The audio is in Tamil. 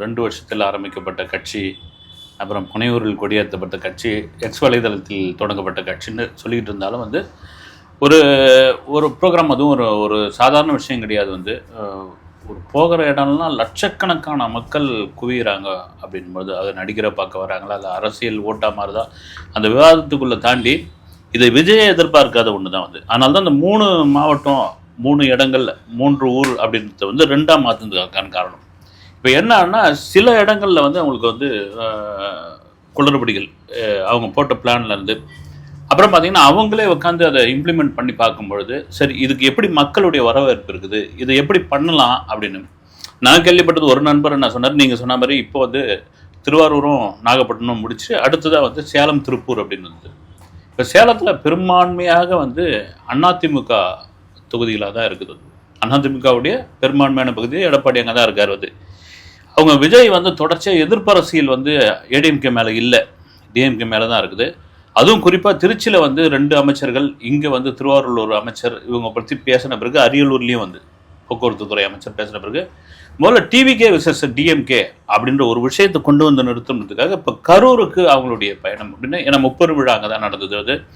2 வருஷத்தில் ஆரம்பிக்கப்பட்ட கட்சி, அப்புறம் புனையூரில் கொடியேற்றப்பட்ட கட்சி, எக்ஸ் வலைதளத்தில் தொடங்கப்பட்ட கட்சின்னு சொல்லிக்கிட்டு இருந்தாலும் வந்து ஒரு ஒரு ப்ரோக்ராம், அதுவும் ஒரு ஒரு சாதாரண விஷயம் கிடையாது. வந்து ஒரு போகிற இடம்லாம் லட்சக்கணக்கான மக்கள் குவிகிறாங்க அப்படின்போது, அது நடிகரை பார்க்க வராங்களா, இல்லை அரசியல் ஓட்டாக மாறுதா, அந்த விவாதத்துக்குள்ளே தாண்டி இதை விஜயை எதிர்பார்க்காத ஒன்று தான் வந்து. அதனால தான் இந்த 3 மாவட்டம், 3 இடங்கள், 3 ஊர் அப்படின்றத வந்து 2ஆக மாற்றுறதுக்கான காரணம். இப்போ என்னன்னா, சில இடங்களில் வந்து அவங்களுக்கு வந்து குளறுபடிகள், அவங்க போட்ட பிளான்லேருந்து அப்புறம் பார்த்தீங்கன்னா அவங்களே உட்காந்து அதை இம்ப்ளிமெண்ட் பண்ணி பார்க்கும்பொழுது, சரி இதுக்கு எப்படி மக்களுடைய வரவேற்பு இருக்குது, இதை எப்படி பண்ணலாம் அப்படின்னு. நான் கேள்விப்பட்டது, ஒரு நண்பர் என்ன சொன்னார், நீங்கள் சொன்ன மாதிரி இப்போ வந்து திருவாரூரும் நாகப்பட்டினம் முடிச்சு அடுத்ததாக வந்து சேலம் திருப்பூர் அப்படின்னு வந்து. இப்போ சேலத்தில் பெரும்பான்மையாக வந்து அதிமுக தொகுதிகளாக தான் இருக்குது. அதிமுகவுடைய பெரும்பான்மையான பகுதி எடப்பாடி அங்கே தான் இருக்கார். வந்து அவங்க விஜய் வந்து தொடர்ச்சியாக எதிர்ப்பு அரசியல் வந்து ஏடிஎம்கே மேலே இல்லை, டிஎம்கே மேலே தான் இருக்குது. அதுவும் குறிப்பாக திருச்சியில் வந்து 2 அமைச்சர்கள், இங்கே வந்து திருவாரூர் ஒரு அமைச்சர், இவங்க பற்றி பேசின பிறகு அரியலூர்லேயும் வந்து போக்குவரத்து துறை அமைச்சர் பேசின பிறகு முதல்ல டிவிகே விசஸ் டிஎம்கே அப்படின்ற ஒரு விஷயத்தை கொண்டு வந்து நிறுத்தணுன்றதுக்காக இப்போ கரூருக்கு அவங்களுடைய பயணம் அப்படின்னு. ஏன்னா 30 விழா அங்கே தான் நடந்தது. அது